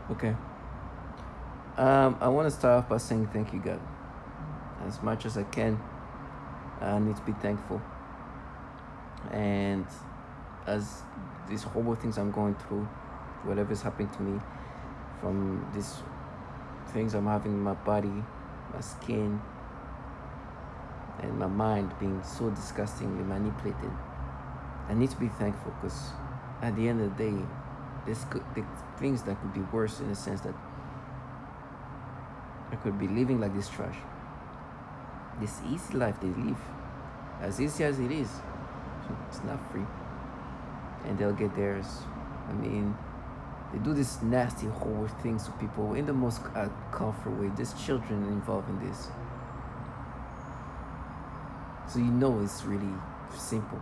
Okay. I want to start off by saying thank you, God. As much as I can, I need to be thankful. And as these horrible things I'm going through, whatever's happening to me, from these things I'm having in my body, my skin, and my mind being so disgustingly manipulated, I need to be thankful because at the end of the day, the things that could be worse in the sense that I could be living like this trash. This easy life they live, as easy as it is, it's not free. And they'll get theirs. I mean, they do this nasty, horrible things to people in the most comfort way. There's children involved in this. So you know it's really simple.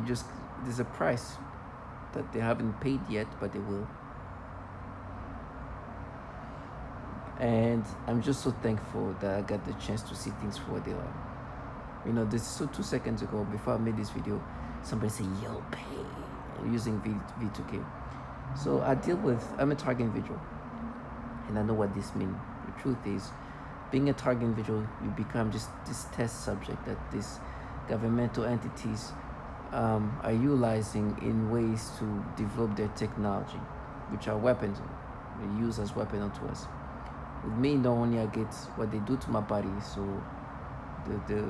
There's a price that they haven't paid yet, but they will. And I'm just so thankful that I got the chance to see things for what they are. You know, this so 2 seconds ago, before I made this video, somebody said, "Yo, pay," using V2K. So I'm a target individual, and I know what this means. The truth is, being a target individual, you become just this test subject that these governmental entities are utilizing in ways to develop their technology, which are weapons, they use as weapon onto us. With me, not only I get what they do to my body, so the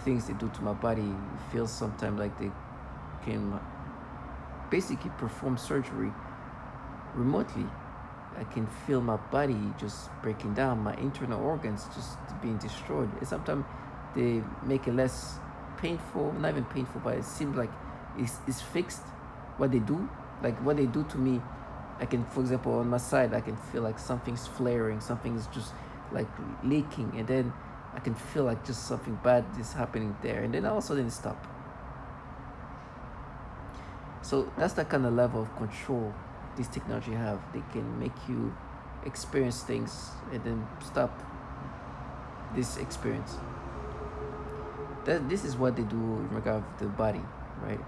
things they do to my body feels sometimes like they can basically perform surgery remotely. I can feel my body just breaking down, my internal organs just being destroyed. And sometimes they make it less painful, not even painful, but it seems like it's fixed. What they do, like what they do to me, I can, for example, on my side, I can feel like something's flaring, something's just like leaking, and then I can feel like just something bad is happening there, and then all of a sudden it stop. So that's the kind of level of control this technology have. They can make you experience things and then stop this experience. This is what they do in regard to the body, right?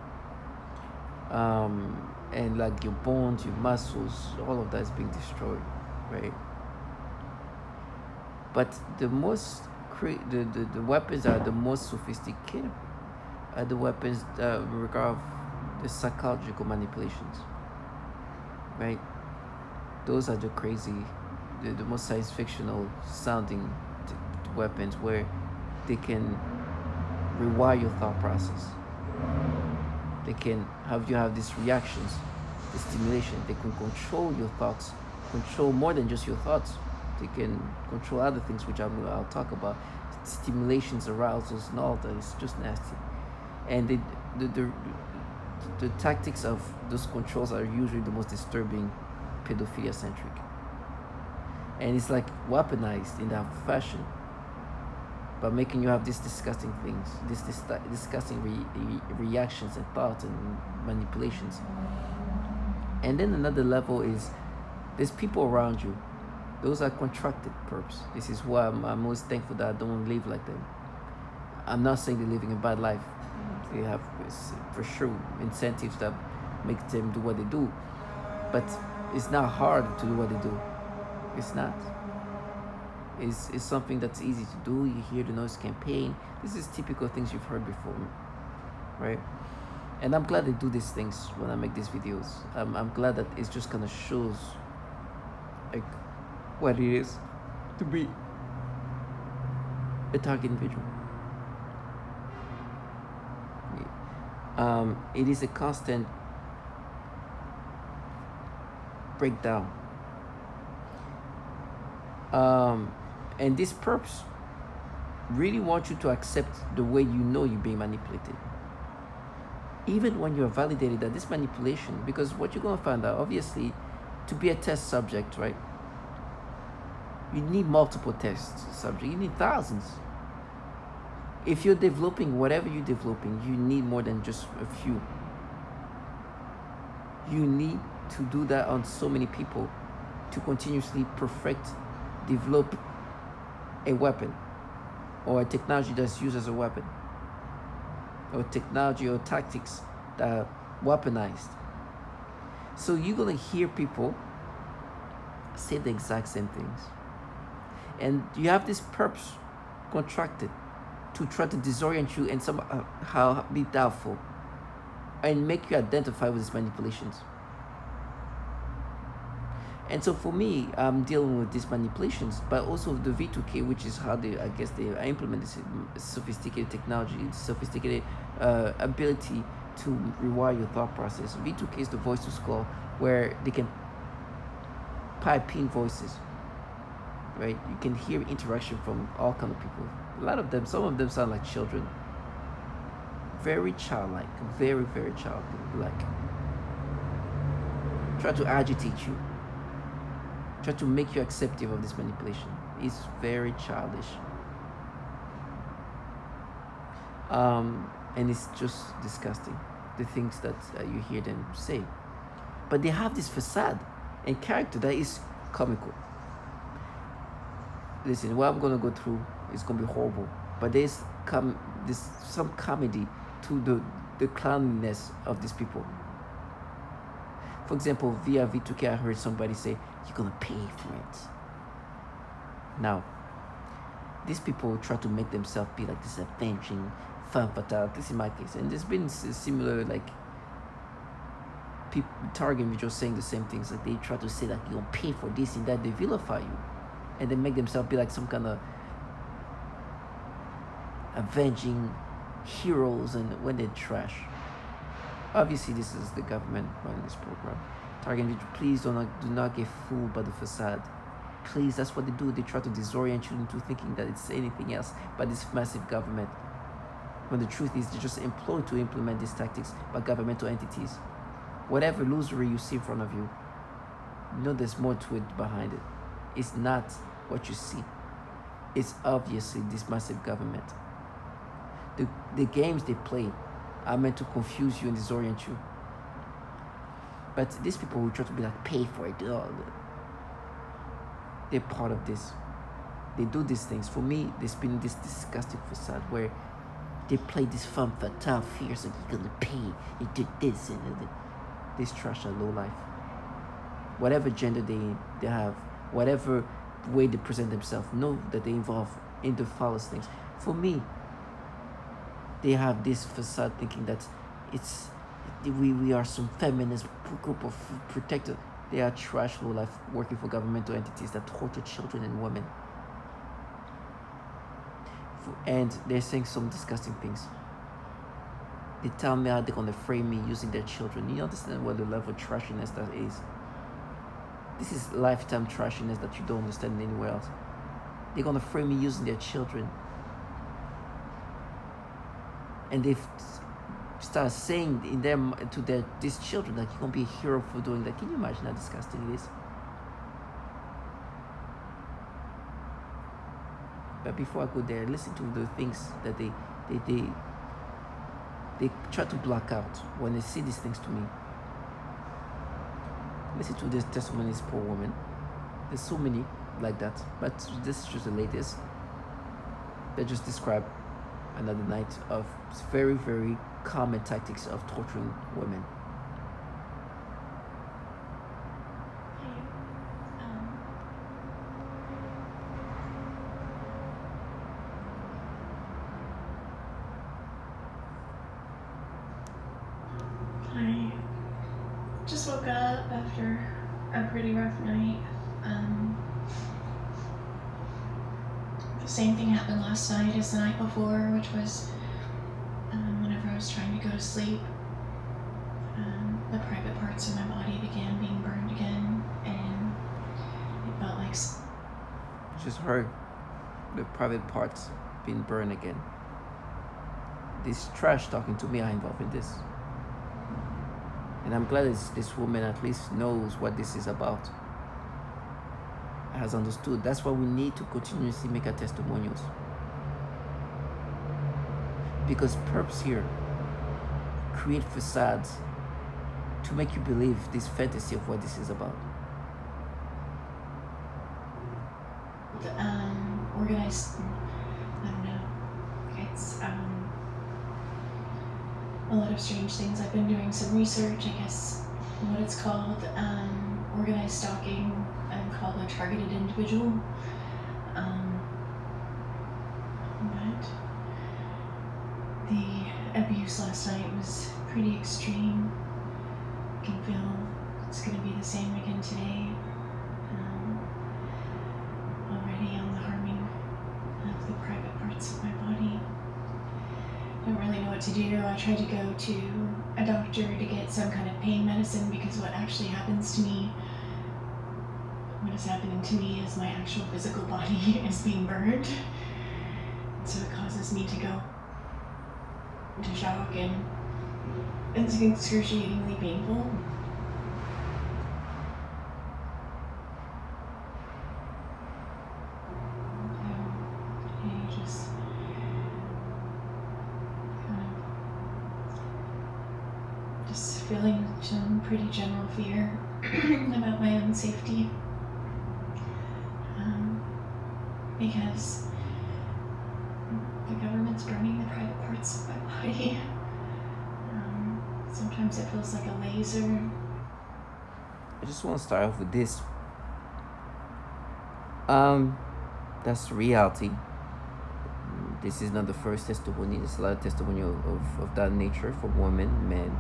And like your bones, your muscles, all of that is being destroyed, right? But the the weapons are the most sophisticated are the weapons that regard the psychological manipulations, right? Those are the crazy, the most science fictional sounding weapons where they can rewire your thought process. They can have you have these reactions, the stimulation. They can control your thoughts, control more than just your thoughts. They can control other things, which I'll talk about. Stimulations, arousals, and all that. It's just nasty. And the tactics of those controls are usually the most disturbing, pedophilia centric. And it's like weaponized in that fashion by making you have these disgusting things, this disgusting reactions and thoughts and manipulations. And then another level is there's people around you. Those are contracted perps. This is why I'm most thankful that I don't live like them. I'm not saying they're living a bad life. They have, for sure, incentives that make them do what they do. But it's not hard to do what they do. It's not. It's something that's easy to do. You hear the noise campaign. This is typical things you've heard before, right? And I'm glad they do these things when I make these videos. I'm glad that it just kind of shows like what it is to be a target individual. It is a constant breakdown. And these perps really want you to accept the way you know you're being manipulated. Even when you're validated that this manipulation, because what you're going to find out, obviously, to be a test subject, right? You need multiple test subjects. You need thousands. If you're developing whatever you're developing, you need more than just a few. You need to do that on so many people to continuously perfect, develop a weapon or a technology that's used as a weapon, or technology or tactics that are weaponized. So you're gonna hear people say the exact same things. And you have this purpose contracted to try to disorient you and somehow be doubtful and make you identify with these manipulations. And so for me, I'm dealing with these manipulations, but also the V2K, which is how I guess they implement this sophisticated technology, sophisticated ability to rewire your thought process. V2K is the voice to skull, where they can pipe in voices, right? You can hear interaction from all kind of people. A lot of them, some of them sound like children. Very childlike, very, very childlike. Try to agitate you. Try to make you acceptive of this manipulation. It's very childish. And it's just disgusting, the things that you hear them say. But they have this facade and character that is comical. Listen, what I'm gonna go through is gonna be horrible, but there's some comedy to the clowniness of these people. For example, via V2K, I heard somebody say, "You're gonna pay for it." Now, these people try to make themselves be like this avenging femme fatale. This is my case, and there's been similar like people target videos saying the same things. Like they try to say like you're gonna pay for this and that. They vilify you, and they make themselves be like some kind of avenging heroes, and when they're trash. Obviously, this is the government running this program. Target video, please do not get fooled by the facade. Please, that's what they do. They try to disorient you into thinking that it's anything else but this massive government. When the truth is, they just employed to implement these tactics by governmental entities. Whatever illusory you see in front of you, you know there's more to it behind it. It's not what you see. It's obviously this massive government. The games they play are meant to confuse you and disorient you. But these people who try to be like, pay for it, they're part of this. They do these things. For me, there's been this disgusting facade where they play this femme fatale fears like you're gonna pay, you did this and this trash are low life. Whatever gender they have, whatever way they present themselves, know that they involve in the foulest things. For me, they have this facade thinking that we are some feminist group of protectors. They are trash low life working for governmental entities that torture children and women. And they're saying some disgusting things. They tell me how they're gonna frame me using their children. You understand what the level of trashiness that is? This is lifetime trashiness that you don't understand anywhere else. They're gonna frame me using their children. And they've started saying these children that you're gonna be a hero for doing that. Can you imagine how disgusting it is? But before I go there, listen to the things that they try to block out when they see these things to me. Listen to this testimony of this poor woman. There's so many like that, but this is just the latest. They just describe another night of very, very common tactics of torturing women. I just woke up after a pretty rough night. The same thing happened last night as the night before, which was whenever I was trying to go to sleep, the private parts of my body began being burned again, and it felt like... Just heard the private parts being burned again. This trash talking to me are involved in this. And I'm glad this woman at least knows what this is about. Has understood. That's why we need to continuously make our testimonials. Because purpose here create facades to make you believe this fantasy of what this is about. Organized, I don't know, it's a lot of strange things. I've been doing some research, I guess what it's called, organized stalking. I've called a targeted individual. But the abuse last night was pretty extreme. I can feel it's going to be the same again today. Already on the harming of the private parts of my body. I don't really know what to do. I tried to go to a doctor to get some kind of pain medicine because what actually happens to me, what is happening to me is my actual physical body is being burned. So it causes me to go into shock and it's excruciatingly painful. Just feeling some pretty general fear about my own safety. Because the government's burning the private parts of my body. Sometimes it feels like a laser. I just want to start off with this. That's reality. This is not the first testimony. There's a lot of testimony of that nature from women, men,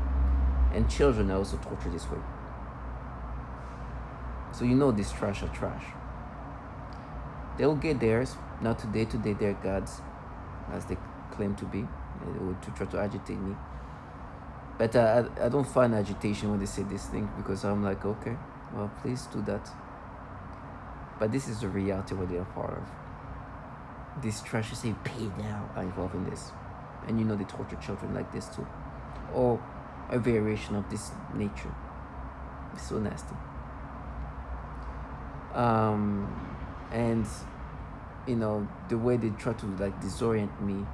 and children are also tortured this way. So you know these trash are trash. They'll get theirs. Not today. Today they're gods, as they claim to be, to try to agitate me. But I don't find agitation when they say this thing because I'm like, okay, well, please do that. But this is the reality what they are part of. These trash you say pay now are involved in this. And you know they torture children like this too. Or a variation of this nature. It's so nasty. And you know, the way they try to like disorient me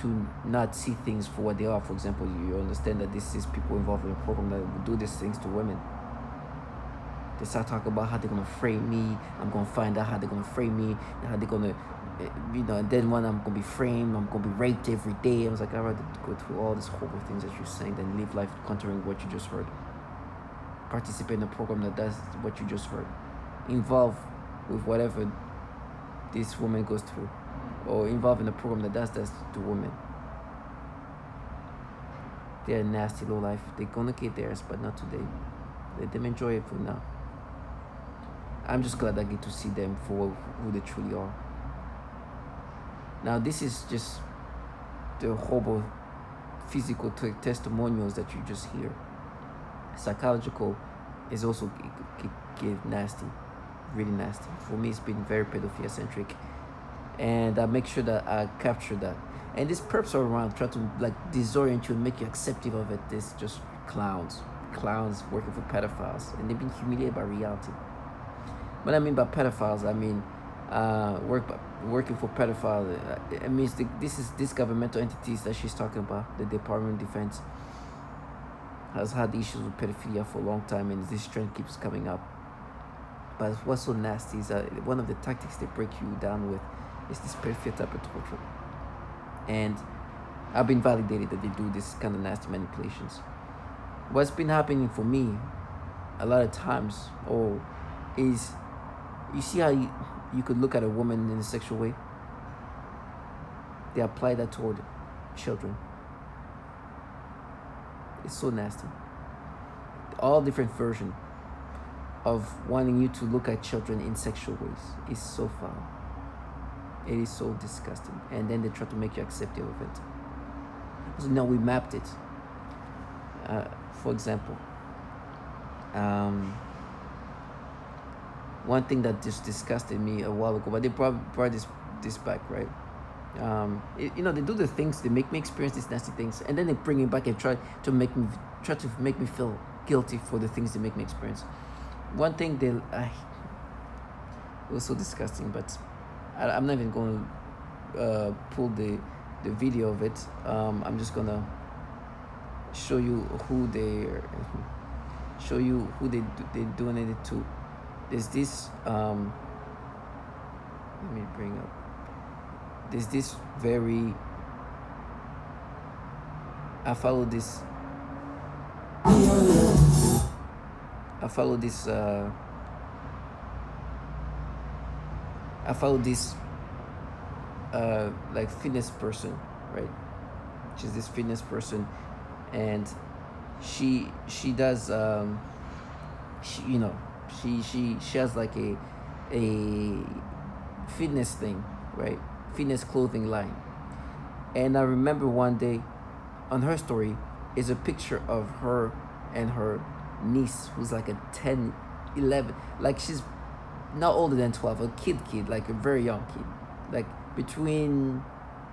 to not see things for what they are. For example, you understand that this is people involved in a program that will do these things to women. They start talking about how they're gonna frame me. I'm gonna find out how they're gonna frame me, and how they're gonna, you know, and then when I'm gonna be framed, I'm gonna be raped every day. I was like, I'd rather go through all these horrible things that you're saying than live life contrary what you just heard. Participate in a program that does what you just heard. Involve with whatever this woman goes through, or involved in a program that does that to women. They're nasty low life. They're gonna get theirs, but not today. Let them enjoy it for now. I'm just glad I get to see them for who they truly are. Now this is just the horrible physical testimonials that you just hear. Psychological is also get nasty, really nasty. For me, it's been very pedophilia centric, and I make sure that I capture that. And these perps are around try to like disorient you and make you accepting of it. This just clowns working for pedophiles, and they've been humiliated by reality. What I mean by pedophiles, I mean working for pedophiles. It means this governmental entities that she's talking about. The Department of Defense has had issues with pedophilia for a long time, and this trend keeps coming up. But what's so nasty is that one of the tactics they break you down with is this pedophilia type of torture. And I've been validated that they do this kind of nasty manipulations. What's been happening for me a lot of times is you see how you could look at a woman in a sexual way. They apply that toward children. It's so nasty. All different versions of wanting you to look at children in sexual ways is so foul. It is so disgusting. And then they try to make you accepting of it. So now we mapped it. For example, one thing that just disgusted me a while ago, but they brought this back, right? They do the things, they make me experience these nasty things, and then they bring it back and try to make me feel guilty for the things they make me experience. One thing it was so disgusting, but I'm not even going to pull the video of it. I'm just gonna show you who they doing it to. There's this let me bring up. There's this very. I follow this I follow this like fitness person, right? She's this fitness person, and she does she you know she has like a fitness thing, right? Fitness clothing line. And I remember one day on her story is a picture of her and her niece who's like a 10, 11, like she's not older than 12, a kid, like a very young kid, like between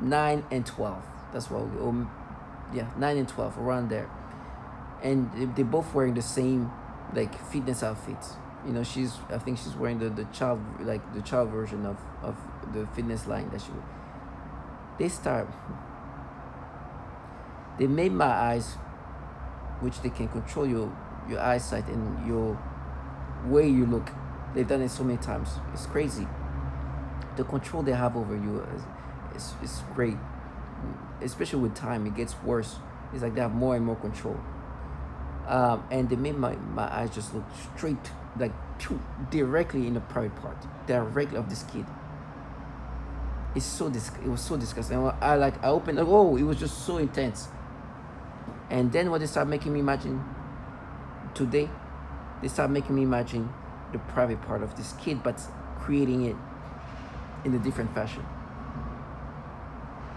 9 and 12. That's what yeah, 9 and 12, around there. And they both wearing the same like fitness outfits. I think she's wearing the child, like the child version of the fitness line that she would. They start they made my eyes, which they can control your eyesight and your way you look. They've done it so many times. It's crazy. The control they have over you is great. Especially with time, it gets worse. It's like they have more and more control. And they made my eyes just look straight, like directly in the private part, directly of this kid. It was so disgusting. I opened, like, oh, it was just so intense. And then what they start making me imagine today, they start making me imagine the private part of this kid, but creating it in a different fashion.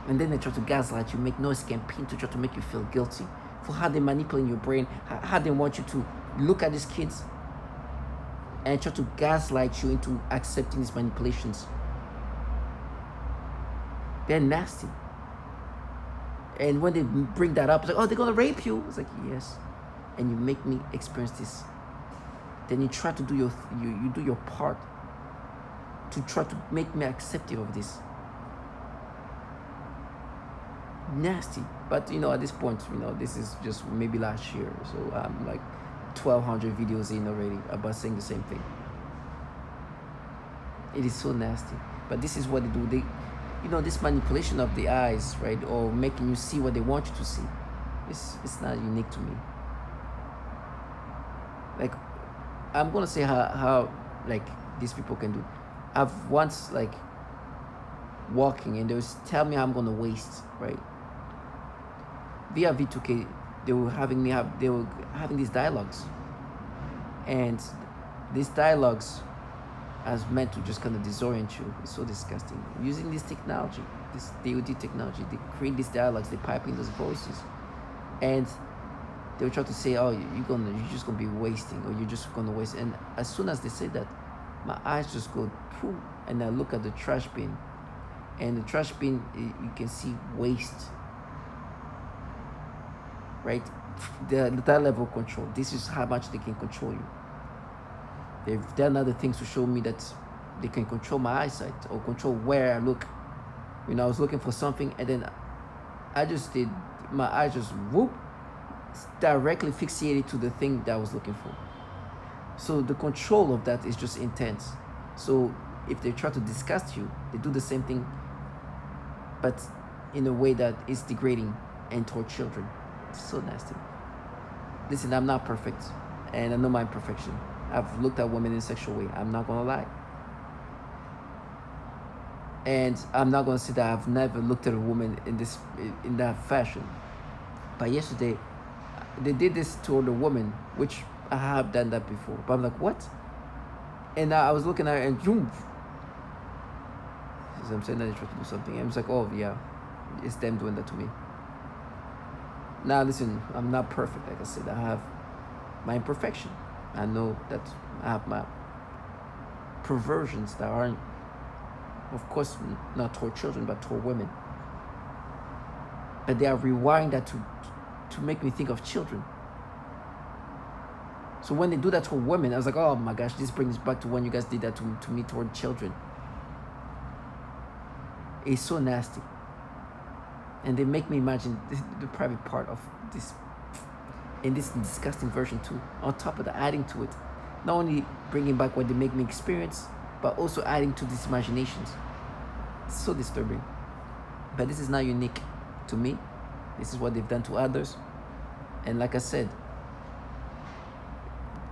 And then they try to gaslight you, make noise campaign to try to make you feel guilty for how they manipulate your brain, how they want you to look at these kids and try to gaslight you into accepting these manipulations. They're nasty. And when they bring that up, it's like, oh, they're gonna rape you. It's like, yes. And you make me experience this. Then you try to do you do your part to try to make me accepting of this. Nasty. But at this point, this is just maybe last year. So I'm like 1,200 videos in already about saying the same thing. It is so nasty. But this is what they do. This manipulation of the eyes, right? Or making you see what they want you to see. It's not unique to me. Like, I'm gonna say how like these people can do. I've once like walking and they was tell me I'm gonna waste, right? Via V2K, they were having these dialogues, and these dialogues as meant to just kind of disorient you. It's so disgusting. Using this technology, this DoD technology, they create these dialogues, they pipe in those voices, and they will try to say, "Oh, you're just gonna be wasting, or you're just gonna waste." And as soon as they say that, my eyes just go poof, and I look at the trash bin, and the trash bin, you can see waste. Right, that level of control. This is how much they can control you. They've done other things to show me that they can control my eyesight or control where I look. I was looking for something, and then my eyes just whoop, directly fixated to the thing that I was looking for. So the control of that is just intense. So if they try to disgust you, they do the same thing, but in a way that is degrading and toward children. It's so nasty. Listen, I'm not perfect, and I know my imperfection. I've looked at women in a sexual way. I'm not gonna lie. And I'm not gonna say that I've never looked at a woman in that fashion. But yesterday, they did this toward a woman, which I have done that before. But I'm like, what? And I was looking at her and boom. So I'm saying that they tried to do something. And I was like, oh yeah, it's them doing that to me. Now listen, I'm not perfect. Like I said, I have my imperfection. I know that I have my perversions that aren't, of course, not toward children, but toward women. But they are rewiring that to make me think of children. So when they do that toward women, I was like, oh my gosh, this brings back to when you guys did that to me toward children. It's so nasty. And they make me imagine the private part of this, in this disgusting version too. On top of that, adding to it, not only bringing back what they make me experience, but also adding to these imaginations. It's so disturbing. But this is not unique to me. This is what they've done to others. And like I said,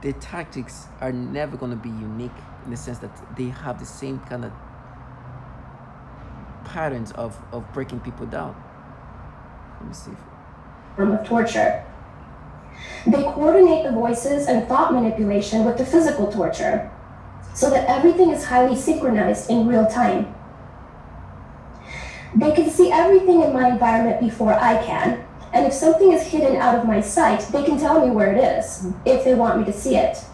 their tactics are never going to be unique in the sense that they have the same kind of patterns of breaking people down. Let me see. Form of torture. They coordinate the voices and thought manipulation with the physical torture, so that everything is highly synchronized in real time. They can see everything in my environment before I can, and if something is hidden out of my sight, they can tell me where it is, if they want me to see it.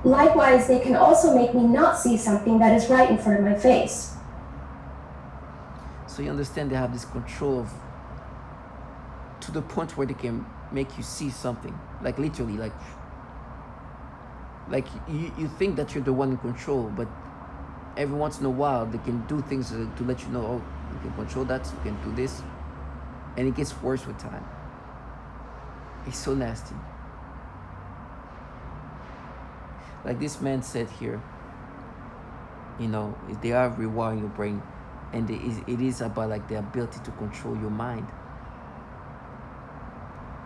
Likewise, they can also make me not see something that is right in front of my face. So you understand they have this control of, to the point where they can make you see something, like literally, like you think that you're the one in control, but every once in a while they can do things to let you know, oh, you can control that, you can do this, and it gets worse with time. It's so nasty. Like this man said here, they are rewiring your brain, and it is about like the ability to control your mind.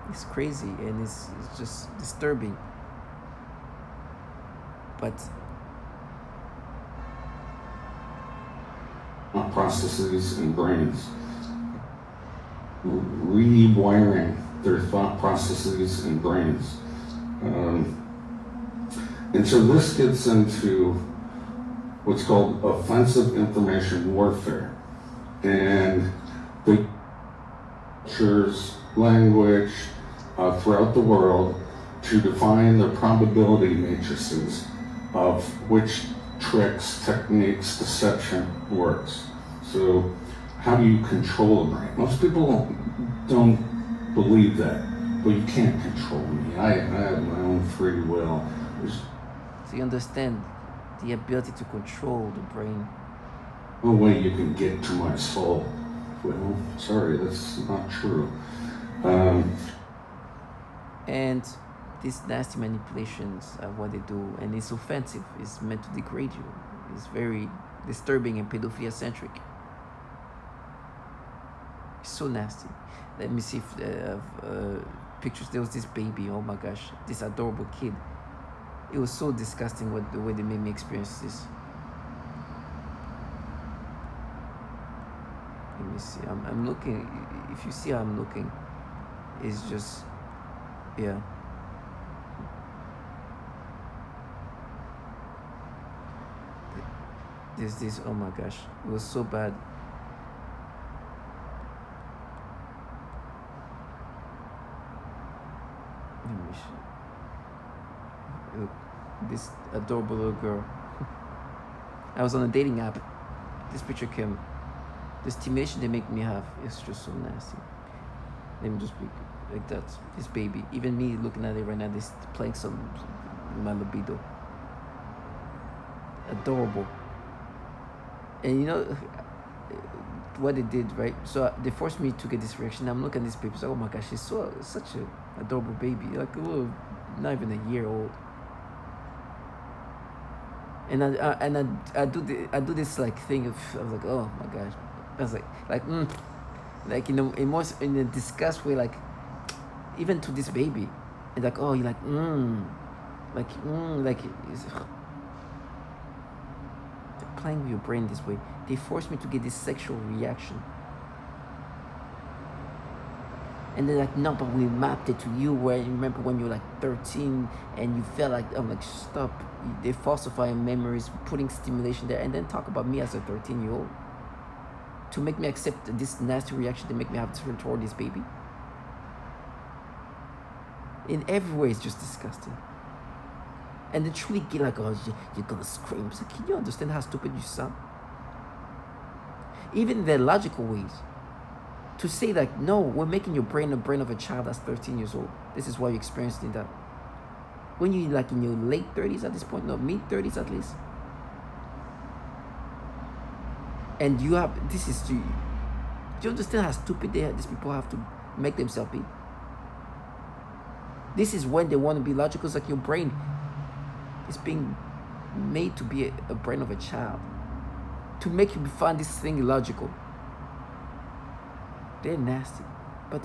It's crazy, and it's just disturbing. But processes and brains, rewiring their thought processes and brains. And so this gets into what's called offensive information warfare. And the cultures, language throughout the world to define the probability matrices of which tricks, techniques, deception works. So how do you control the brain? Most people don't believe that. Well, you can't control me. I have my own free will. So you understand the ability to control the brain. No way you can get to my soul. Well, sorry, that's not true. And these nasty manipulations are what they do, and it's offensive. It's meant to degrade you. It's very disturbing and pedophilia-centric. It's so nasty. Let me see if pictures. There was this baby. Oh my gosh, this adorable kid. It was so disgusting the way they made me experience this. Let me see. I'm looking. If you see how I'm looking, it's just, yeah. There's this. Oh my gosh, it was so bad. Let me see. Look, this adorable little girl. I was on a dating app. This picture came. The stimulation they make me have is just so nasty. Let me just be like that. This baby, even me looking at it right now, this playing some my libido. Adorable. And you know what they did, right? So they forced me to get this reaction. I'm looking at this baby, so oh my gosh, she's such an adorable baby, like a little, not even a year old. And I do this like thing of I was like, oh my gosh, I was like in a disgust way, like even to this baby, and like, oh, you're like they're playing with your brain this way. They forced me to get this sexual reaction. And they're like, no, but we mapped it to you where you remember when you were like 13 and you felt like, I'm like, stop. They falsify memories, putting stimulation there, and then talk about me as a 13-year-old to make me accept this nasty reaction they make me have toward this baby. In every way, it's just disgusting. And they truly get like, oh, you're gonna scream. So can you understand how stupid you sound? Even in their logical ways. To say like, no, we're making your brain the brain of a child that's 13 years old. This is why you're experiencing that. When you're like in your late 30s at this point, no, mid 30s at least. And you have, do you understand how stupid these people have to make themselves be? This is when they want to be logical. It's like your brain is being made to be a brain of a child. To make you find this thing illogical. They're nasty.